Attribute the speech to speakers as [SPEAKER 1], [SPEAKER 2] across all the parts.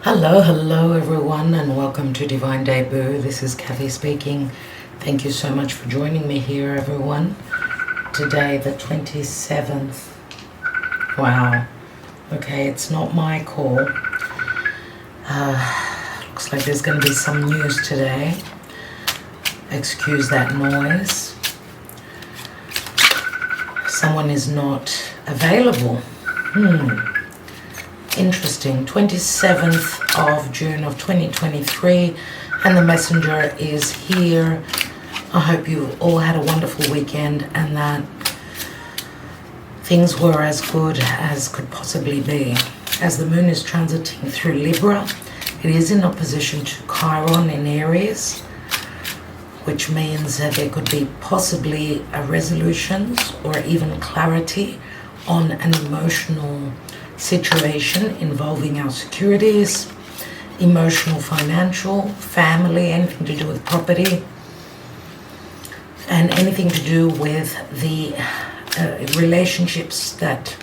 [SPEAKER 1] Hello everyone, and welcome to Divine Debut. This is Kathy speaking. Thank you so much for joining me here, everyone. Today, the 27th. Wow. Okay, it's not my call. Looks like there's going to be some news today. Excuse that noise. Someone is not available. Interesting. 27th of June of 2023, and the messenger is here. I hope you all had a wonderful weekend and that things were as good as could possibly be. As the moon is transiting through Libra, it is in opposition to Chiron in Aries, which means that there could be possibly a resolutions or even clarity on an emotional situation involving our securities, emotional, financial, family, anything to do with property, and anything to do with the relationships that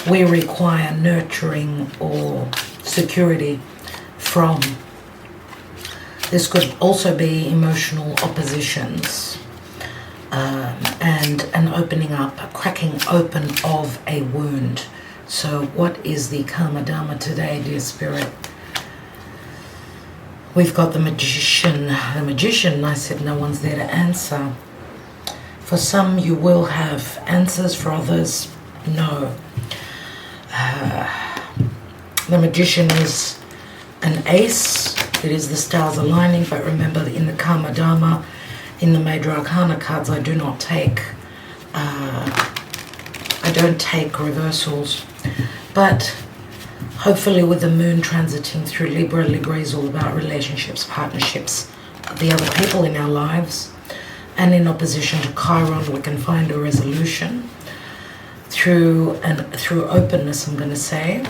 [SPEAKER 1] we require nurturing or security from. This could also be emotional oppositions and an opening up, a cracking open of a wound. So what is the Karma Dharma today, dear Spirit? We've got the Magician. The Magician, I said no one's there to answer. For some you will have answers, for others, no. The Magician is an ace. It is the stars aligning, but remember in the Karma Dharma, in the Major Arcana cards, I don't take reversals. But hopefully with the moon transiting through Libra, Libra is all about relationships, partnerships, the other people in our lives. And in opposition to Chiron, we can find a resolution through openness, I'm going to say.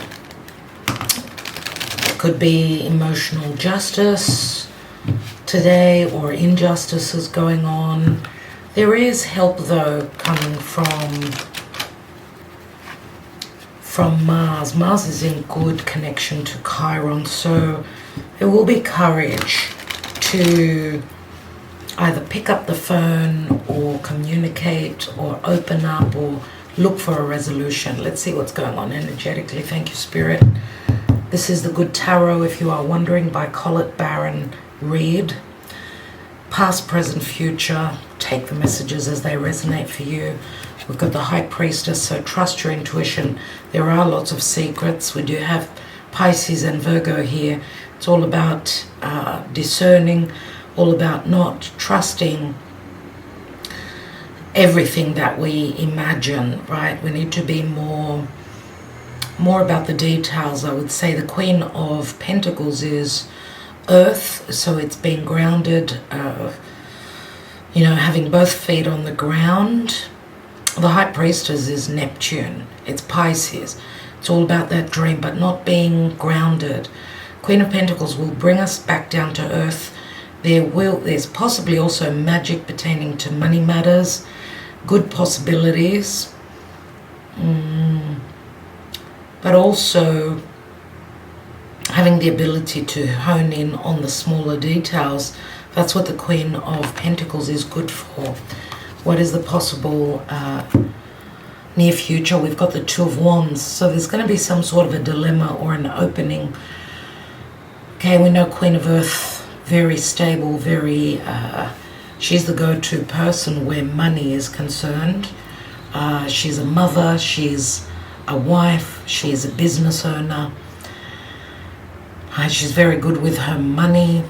[SPEAKER 1] It could be emotional justice today, or injustices going on. There is help though coming from Mars. Mars is in good connection to Chiron, so there will be courage to either pick up the phone or communicate or open up or look for a resolution. Let's see what's going on energetically. Thank you, Spirit. This is the Good Tarot, if you are wondering, by Colette Baron Reed. Past, present, future. Take the messages as they resonate for you. We've got the High Priestess, so trust your intuition. There are lots of secrets. We do have Pisces and Virgo here. It's all about discerning, all about not trusting everything that we imagine, right? We need to be more about the details. I would say the Queen of Pentacles is Earth, so it's being grounded, having both feet on the ground. The High Priestess is Neptune. It's Pisces. It's all about that dream, but not being grounded. Queen of Pentacles will bring us back down to earth. There's possibly also magic pertaining to money matters, good possibilities, but also having the ability to hone in on the smaller details. That's what the Queen of Pentacles is good for. What is the possible near future? We've got the Two of Wands, so there's going to be some sort of a dilemma or an opening. Okay, we know Queen of Earth, very stable, she's the go-to person where money is concerned. She's a mother, she's a wife, she's a business owner. She's very good with her money.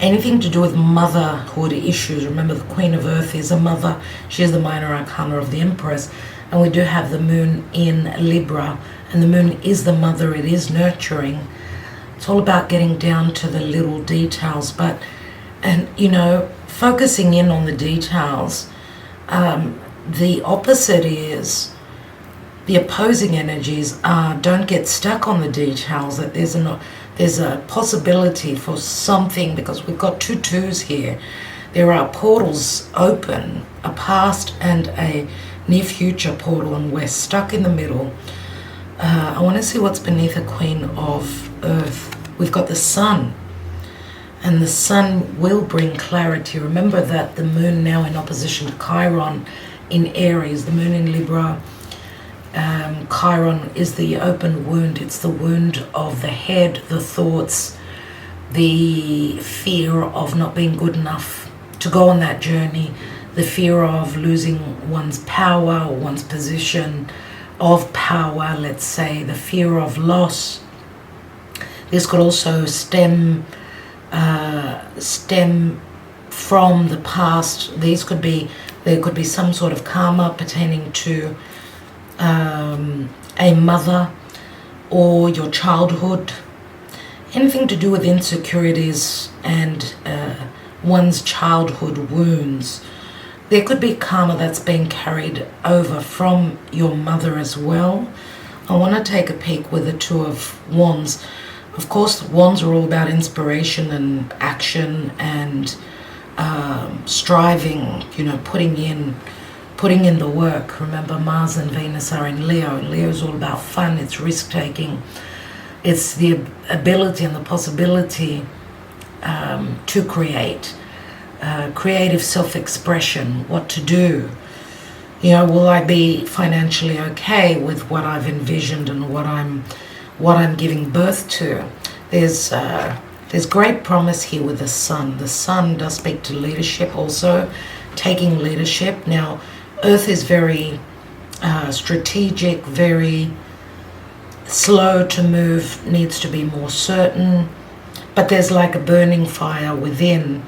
[SPEAKER 1] Anything to do with motherhood issues. Remember, the Queen of Earth is a mother. She is the minor arcana of the Empress. And we do have the moon in Libra. And the moon is the mother. It is nurturing. It's all about getting down to the little details. Focusing in on the details. The opposite is, the opposing energies don't get stuck on the details. That there's a possibility for something, because we've got two twos here. There are portals open, a past and a near future portal, and we're stuck in the middle. I want to see what's beneath a Queen of Earth. We've got the Sun. And the Sun will bring clarity. Remember that the Moon now in opposition to Chiron in Aries. The Moon in Libra. Chiron is the open wound. It's the wound of the head, the thoughts, the fear of not being good enough to go on that journey, the fear of losing one's power or one's position of power, let's say, the fear of loss. This could also stem from the past. There could be some sort of karma pertaining to a mother or your childhood, anything to do with insecurities and one's childhood wounds. There could be karma that's being carried over from your mother as well. I want to take a peek with the Two of Wands. Of course, wands are all about inspiration and action and striving, putting in the work. Remember, Mars and Venus are in Leo. Leo is all about fun. It's risk-taking. It's the ability and the possibility to create. Creative self-expression, what to do. Will I be financially okay with what I've envisioned and what I'm giving birth to? There's great promise here with the Sun. The Sun does speak to leadership also, taking leadership. Now, Earth is very strategic, very slow to move, needs to be more certain, but there's like a burning fire within.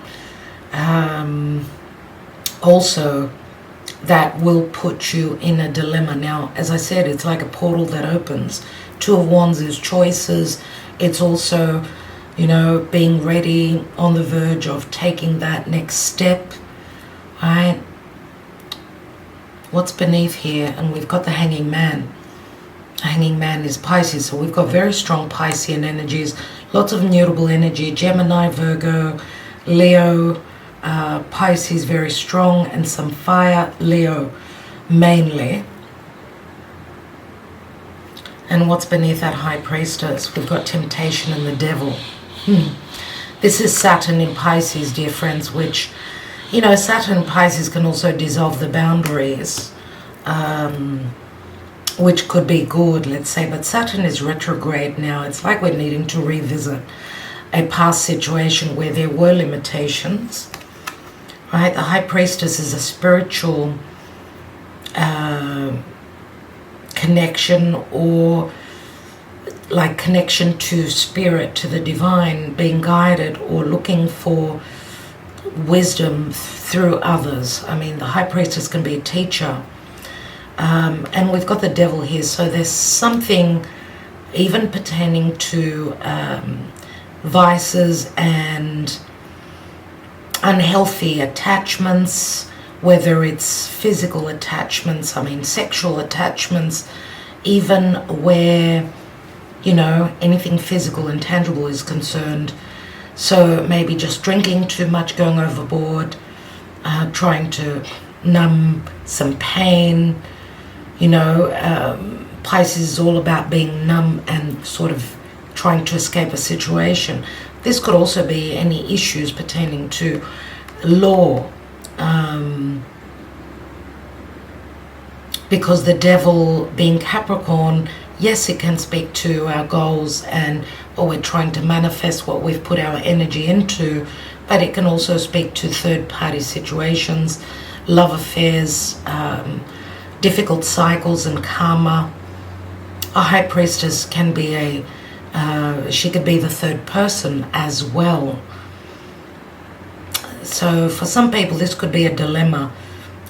[SPEAKER 1] Also, that will put you in a dilemma. Now, as I said, it's like a portal that opens. Two of Wands is choices. It's also, being ready on the verge of taking that next step, right? What's beneath here? And we've got the Hanging Man. The Hanging Man is Pisces, so we've got very strong Piscean energies, lots of mutable energy, Gemini, Virgo, Leo, Pisces very strong, and some fire, Leo mainly. And what's beneath that High Priestess? We've got Temptation and the Devil. This is Saturn in Pisces, dear friends, which, Saturn in Pisces can also dissolve the boundaries, which could be good, let's say. But Saturn is retrograde now. It's like we're needing to revisit a past situation where there were limitations. Right? The High Priestess is a spiritual connection, or like connection to spirit, to the divine, being guided or looking for wisdom through others. I mean, the High Priestess can be a teacher. And we've got the Devil here, so there's something even pertaining to vices and unhealthy attachments, whether it's physical attachments, sexual attachments, even where, anything physical and tangible is concerned. So maybe just drinking too much, going overboard, trying to numb some pain. Pisces is all about being numb and sort of trying to escape a situation. This could also be any issues pertaining to law, because the Devil being Capricorn, yes, it can speak to our goals and what we're trying to manifest, what we've put our energy into, but it can also speak to third-party situations, love affairs, difficult cycles and karma. A High Priestess can be she could be the third person as well. So for some people, this could be a dilemma,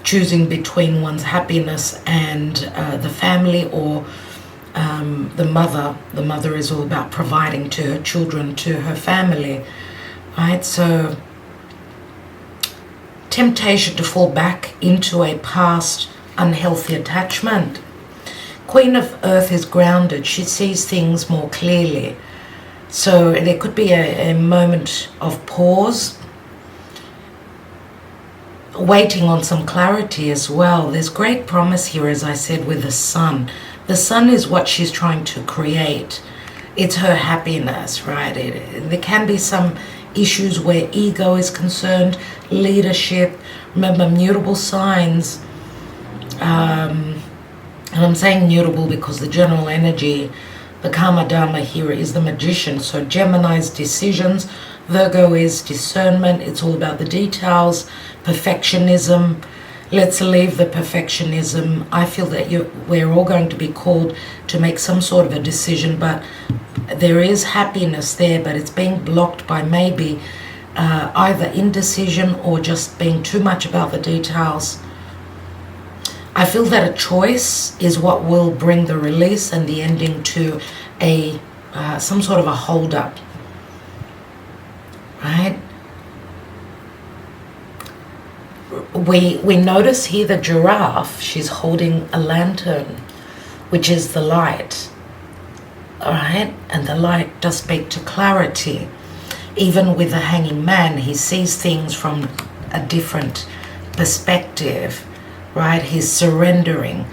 [SPEAKER 1] choosing between one's happiness and the family, or the mother. The mother is all about providing to her children, to her family, right? So temptation to fall back into a past unhealthy attachment. Queen of Earth is grounded. She sees things more clearly. So there could be a moment of pause, waiting on some clarity as well. There's great promise here, as I said, with the Sun. The sun is what she's trying to create. It's her happiness, right? There can be some issues where ego is concerned, leadership. Remember, mutable signs. And I'm saying mutable because the general energy, the Karma Dharma here is the Magician. So Gemini's decisions, Virgo is discernment. It's all about the details, perfectionism. Let's leave the perfectionism. I feel that we're all going to be called to make some sort of a decision, but there is happiness there, but it's being blocked by maybe either indecision or just being too much about the details. I feel that a choice is what will bring the release and the ending to a some sort of a hold-up, right? We notice here the giraffe, she's holding a lantern, which is the light, all right? And the light does speak to clarity. Even with the hanging man, he sees things from a different perspective, right? He's surrendering.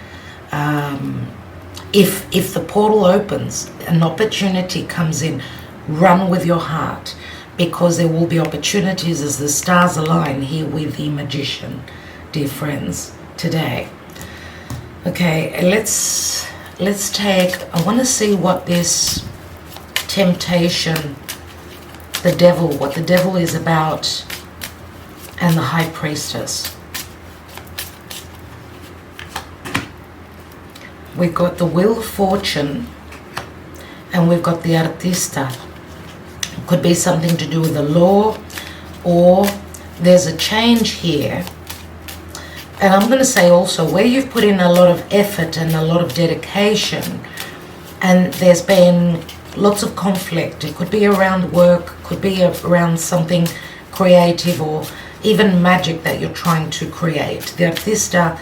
[SPEAKER 1] If the portal opens, an opportunity comes in, run with your heart, because there will be opportunities as the stars align here with the Magician, dear friends, today. Okay, let's take, I want to see what this temptation, what the devil is about, and the High Priestess. We've got the Wheel of Fortune, and we've got the Artista. Could be something to do with the law, or there's a change here. And I'm going to say also, where you've put in a lot of effort and a lot of dedication, and there's been lots of conflict. It could be around work, could be around something creative, or even magic that you're trying to create. The Artista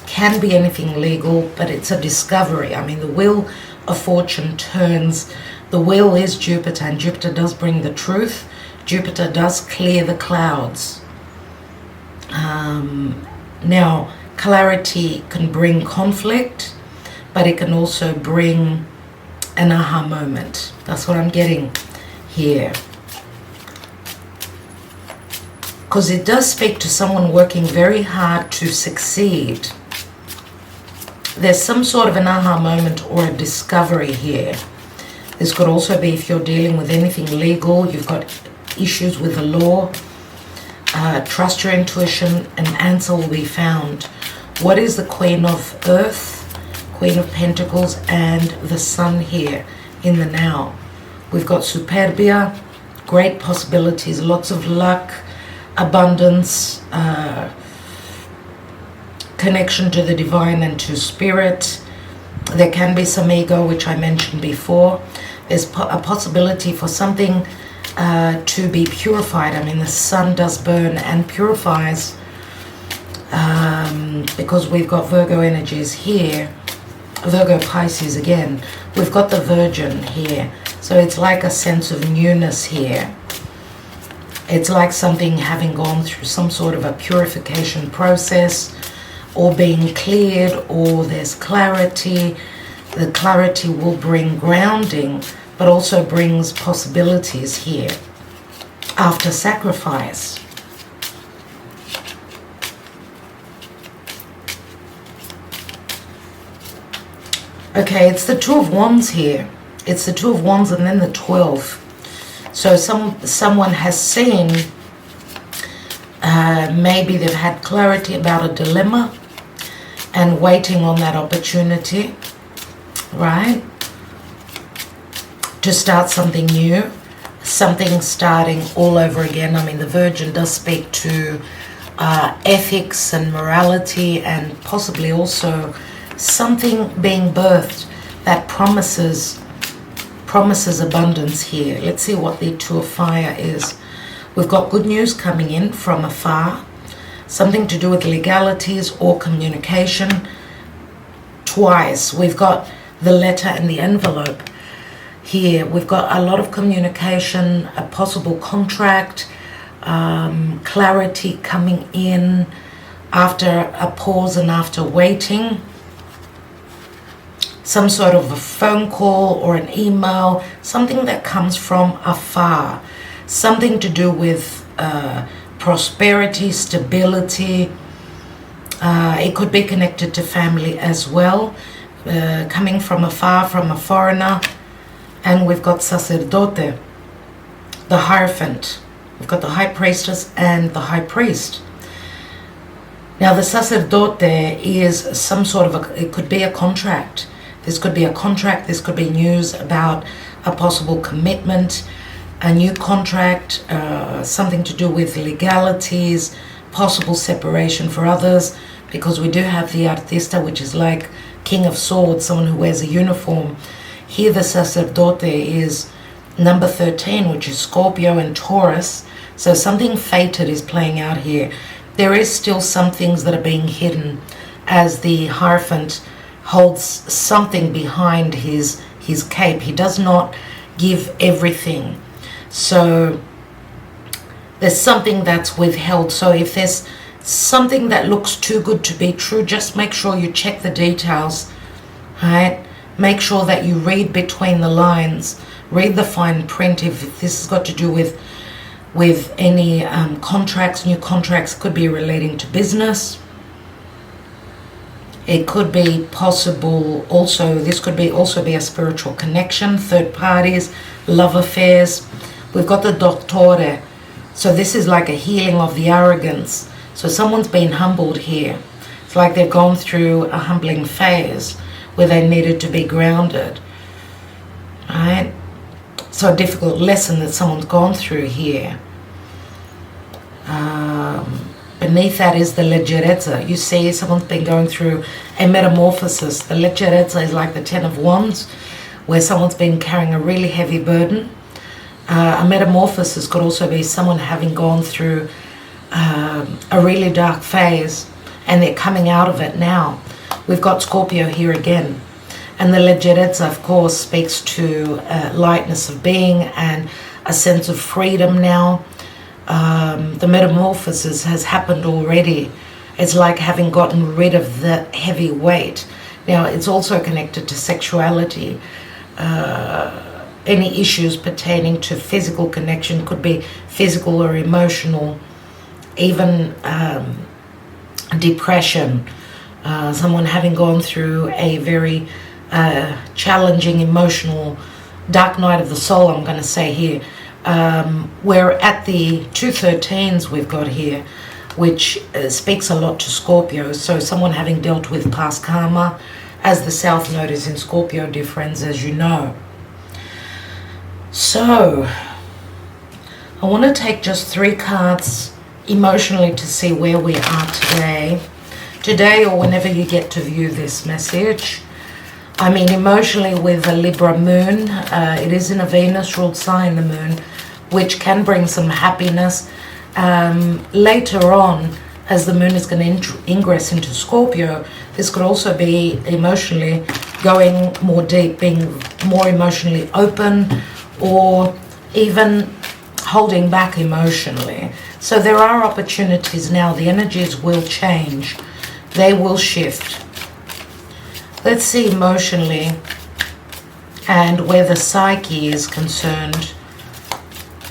[SPEAKER 1] can be anything legal, but it's a discovery. I mean, the Wheel of Fortune turns. The wheel is Jupiter, and Jupiter does bring the truth. Jupiter does clear the clouds. Now, clarity can bring conflict, but it can also bring an aha moment. That's what I'm getting here. Because it does speak to someone working very hard to succeed. There's some sort of an aha moment or a discovery here. This could also be if you're dealing with anything legal, you've got issues with the law. Trust your intuition, an answer will be found. What is the Queen of Earth, Queen of Pentacles, and the Sun here in the now? We've got Superbia, great possibilities, lots of luck, abundance, connection to the divine and to spirit. There can be some ego, which I mentioned before. There's a possibility for something to be purified. I mean, the sun does burn and purifies, because we've got Virgo energies here. Virgo Pisces again. We've got the Virgin here. So it's like a sense of newness here. It's like something having gone through some sort of a purification process, or being cleared, or there's clarity. The clarity will bring grounding, but also brings possibilities here after sacrifice. Okay, it's the Two of Wands here. It's the Two of Wands and then the 12. So someone has seen, maybe they've had clarity about a dilemma and waiting on that opportunity, right? To start something new, something starting all over again. I mean, the Virgin does speak to ethics and morality, and possibly also something being birthed that promises abundance here. Let's see what the Two of Fire is. We've got good news coming in from afar, something to do with legalities or communication. Twice, we've got the letter and the envelope. Here, we've got a lot of communication, a possible contract, clarity coming in after a pause and after waiting. some sort of a phone call or an email, something that comes from afar, something to do with prosperity, stability. It could be connected to family as well, coming from afar, from a foreigner. And we've got sacerdote, the Hierophant. We've got the High Priestess and the High Priest. Now the sacerdote is some sort of it could be a contract. This could be a contract, this could be news about a possible commitment, a new contract, something to do with legalities, possible separation for others, because we do have the artista, which is like King of Swords, someone who wears a uniform. Here the sacerdote is number 13, which is Scorpio and Taurus. So something fated is playing out here. There is still some things that are being hidden as the Hierophant holds something behind his cape. He does not give everything. So there's something that's withheld. So if there's something that looks too good to be true, just make sure you check the details, right? Make sure that you read between the lines, read the fine print. If this has got to do with any contracts, new contracts, could be relating to business. It could be possible also, this could be also be a spiritual connection, third parties, love affairs. We've got the Dottore. So this is like a healing of the arrogance. So someone's been humbled here. It's like they've gone through a humbling phase where they needed to be grounded. Right? So a difficult lesson that someone's gone through here. Beneath that is the leggerezza. You see someone's been going through a metamorphosis. The leggerezza is like the 10 of Wands, where someone's been carrying a really heavy burden. A metamorphosis could also be someone having gone through a really dark phase and they're coming out of it now. We've got Scorpio here again. And the leggerezza, of course, speaks to lightness of being and a sense of freedom now. The metamorphosis has happened already. It's like having gotten rid of the heavy weight. Now, it's also connected to sexuality. Any issues pertaining to physical connection could be physical or emotional, even depression. Someone having gone through a very challenging, emotional, dark night of the soul, I'm going to say here. We're at the 213s we've got here, which speaks a lot to Scorpio. So someone having dealt with past karma, as the South Node is in Scorpio, dear friends, as you know. So I want to take just 3 cards emotionally to see where we are today or whenever you get to view this message. I mean, emotionally with a Libra moon, it is in a Venus ruled sign, the moon, which can bring some happiness. Later on, as the moon is going to ingress into Scorpio, this could also be emotionally going more deep, being more emotionally open, or even holding back emotionally. So there are opportunities now. The energies will change. They will shift. Let's see emotionally and where the psyche is concerned,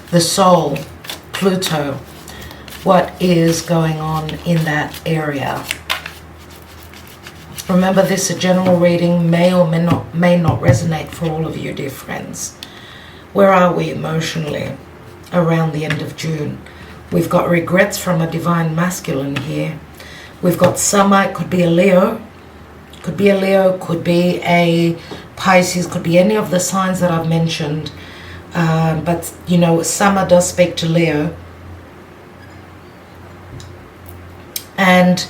[SPEAKER 1] the soul, Pluto, what is going on in that area. Remember, this a general reading, may or may not resonate for all of you, dear friends. Where are we emotionally around the end of June? We've got regrets from a divine masculine here. We've got summer, it could be a Leo. Could be a Leo, could be a Pisces, could be any of the signs that I've mentioned. But, you know, summer does speak to Leo. And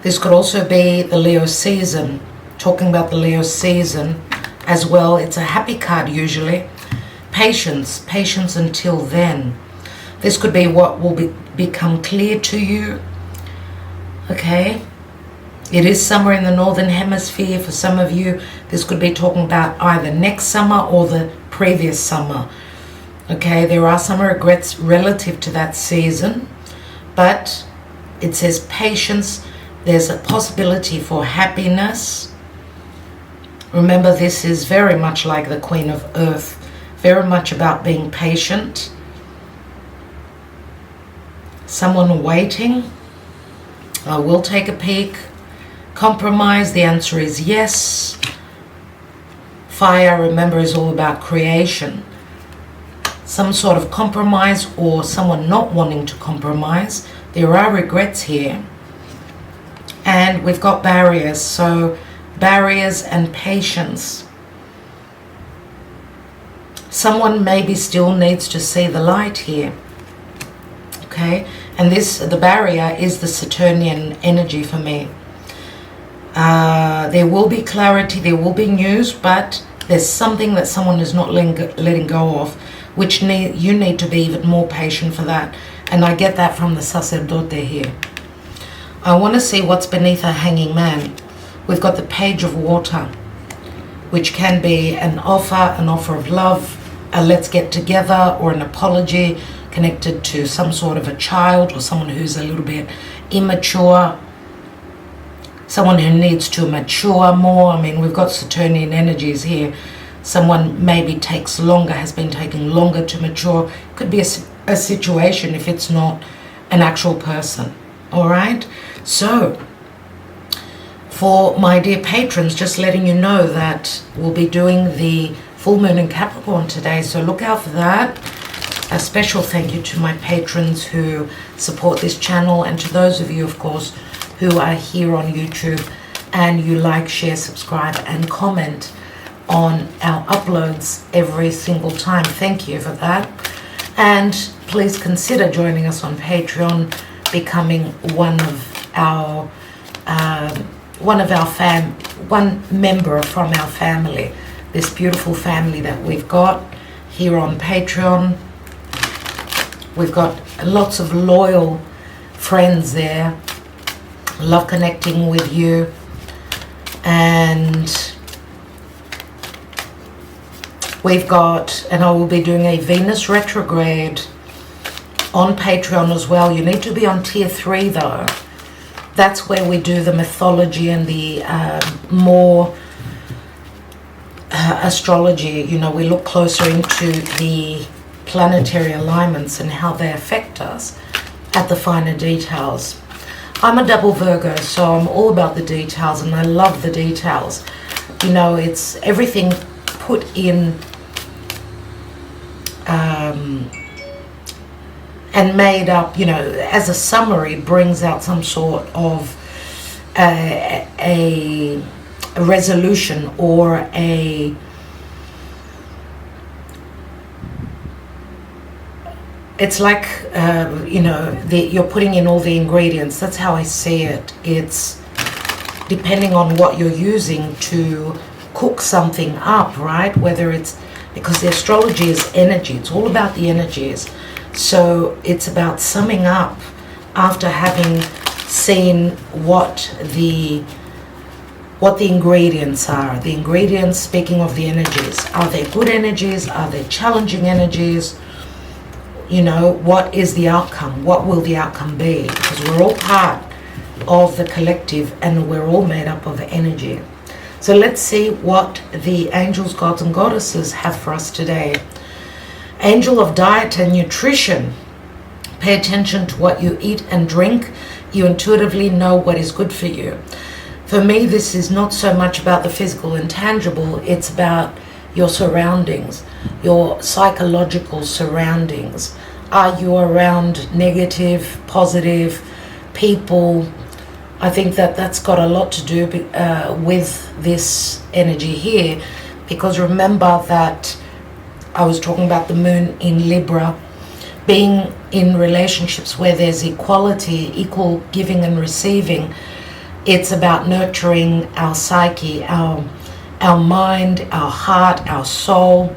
[SPEAKER 1] this could also be the Leo season. Talking about the Leo season as well. It's a happy card usually. Patience. Patience until then. This could be what will become clear to you. Okay. It is summer in the northern hemisphere. For some of you, this could be talking about either next summer or the previous summer. Okay, there are some regrets relative to that season, but it says patience. There's a possibility for happiness. Remember, this is very much like the Queen of Earth, very much about being patient. Someone waiting. I will take a peek. Compromise, the answer is yes. Fire, remember, is all about creation. Some sort of compromise or someone not wanting to compromise. There are regrets here. And we've got barriers, so barriers and patience. Someone maybe still needs to see the light here. Okay, and the barrier is the Saturnian energy for me. There will be clarity, there will be news, but there's something that someone is not letting go of, which you need to be even more patient for that. And I get that from the sacerdote here. I want to see what's beneath a hanging man. We've got the Page of Water, which can be an offer of love, a let's get together, or an apology connected to some sort of a child or someone who's a little bit immature, someone who needs to mature more. I mean, we've got Saturnian energies here. Someone maybe has been taking longer to mature. Could be a situation if it's not an actual person. All right, so for my dear patrons, just letting you know that we'll be doing the full moon in Capricorn today, so look out for that. A special thank you to my patrons who support this channel, and to those of you, of course, who are here on YouTube and you like, share, subscribe and comment on our uploads every single time. Thank you for that. And please consider joining us on Patreon, becoming one member from our family, this beautiful family that we've got here on Patreon. We've got lots of loyal friends there. Love connecting with you. And we've got, and I will be doing a Venus retrograde on Patreon as well. You need to be on tier 3 though. That's where we do the mythology and the more astrology. You know, we look closer into the planetary alignments and how they affect us at the finer details. I'm a double Virgo, so I'm all about the details, and I love the details. You know, it's everything put in and made up, you know, as a summary, brings out some sort of a resolution or it's like, you know, you're putting in all the ingredients. That's how I see it. It's depending on what you're using to cook something up, right? Whether it's, because the astrology is energy. It's all about the energies. So it's about summing up after having seen what the ingredients are. The ingredients, speaking of the energies, are they good energies? Are they challenging energies? You know, what is the outcome? What will the outcome be? Because we're all part of the collective and we're all made up of energy. So let's see what the angels, gods and goddesses have for us today. Angel of diet and nutrition. Pay attention to what you eat and drink. You intuitively know what is good for you. For me, this is not so much about the physical and tangible. It's about your surroundings, your psychological surroundings. Are you around negative, positive people? I think that that's got a lot to do with this energy here, because remember that I was talking about the moon in Libra, being in relationships where there's equality, equal giving and receiving. It's about nurturing our psyche, our mind, our heart, our soul.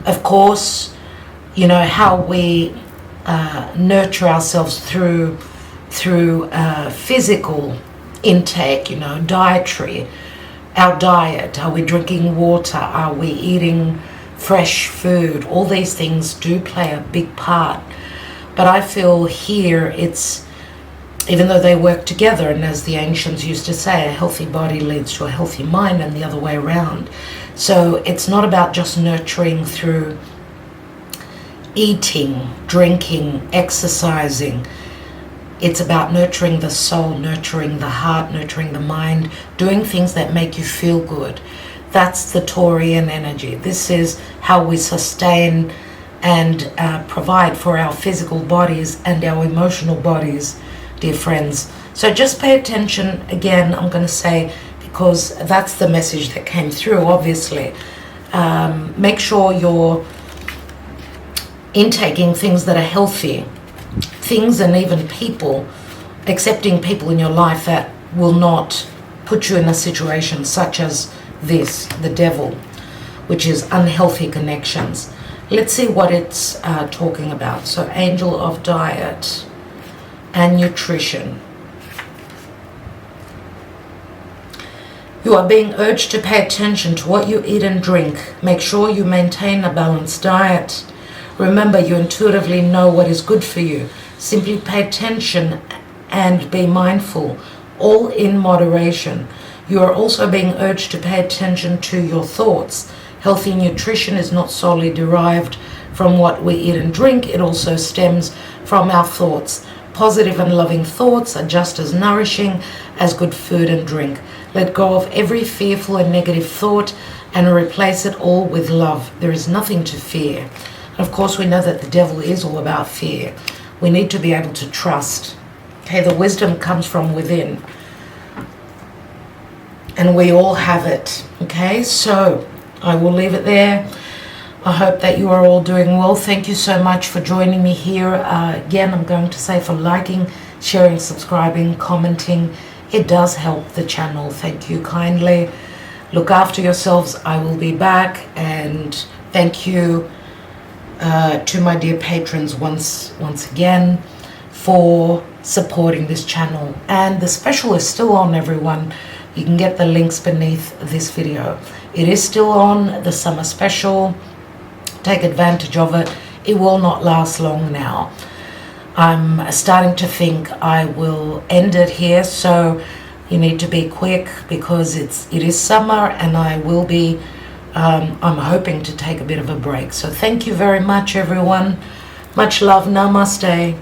[SPEAKER 1] Of course, you know, how we nurture ourselves through physical intake, you know, dietary, our diet. Are we drinking water? Are we eating fresh food? All these things do play a big part. But I feel here it's even though they work together. And as the ancients used to say, a healthy body leads to a healthy mind, and the other way around. So it's not about just nurturing through eating, drinking, exercising. It's about nurturing the soul, nurturing the heart, nurturing the mind, doing things that make you feel good. That's the Taurian energy. This is how we sustain and provide for our physical bodies and our emotional bodies, dear friends. So just pay attention. Again, I'm going to say, because that's the message that came through, obviously. Make sure you're intaking things that are healthy, things and even people, accepting people in your life that will not put you in a situation such as this, the devil, which is unhealthy connections. Let's see what it's talking about. So angel of diet and nutrition. You are being urged to pay attention to what you eat and drink. Make sure you maintain a balanced diet. Remember, you intuitively know what is good for you. Simply pay attention and be mindful, all in moderation. You are also being urged to pay attention to your thoughts. Healthy nutrition is not solely derived from what we eat and drink. It also stems from our thoughts. Positive and loving thoughts are just as nourishing as good food and drink. Let go of every fearful and negative thought and replace it all with love. There is nothing to fear. Of course, we know that the devil is all about fear. We need to be able to trust. Okay, the wisdom comes from within. And we all have it. Okay, so I will leave it there. I hope that you are all doing well. Thank you so much for joining me here. Again, I'm going to say for liking, sharing, subscribing, commenting. It does help the channel. Thank you kindly. Look after yourselves. I will be back. And thank you to my dear patrons once again for supporting this channel. And the special is still on, everyone. You can get the links beneath this video. It is still on, the summer special. Take advantage of it. It will not last long now. I'm starting to think I will end it here, so you need to be quick because it is summer, and I will be I'm hoping to take a bit of a break. So thank you very much, everyone. Much love. Namaste.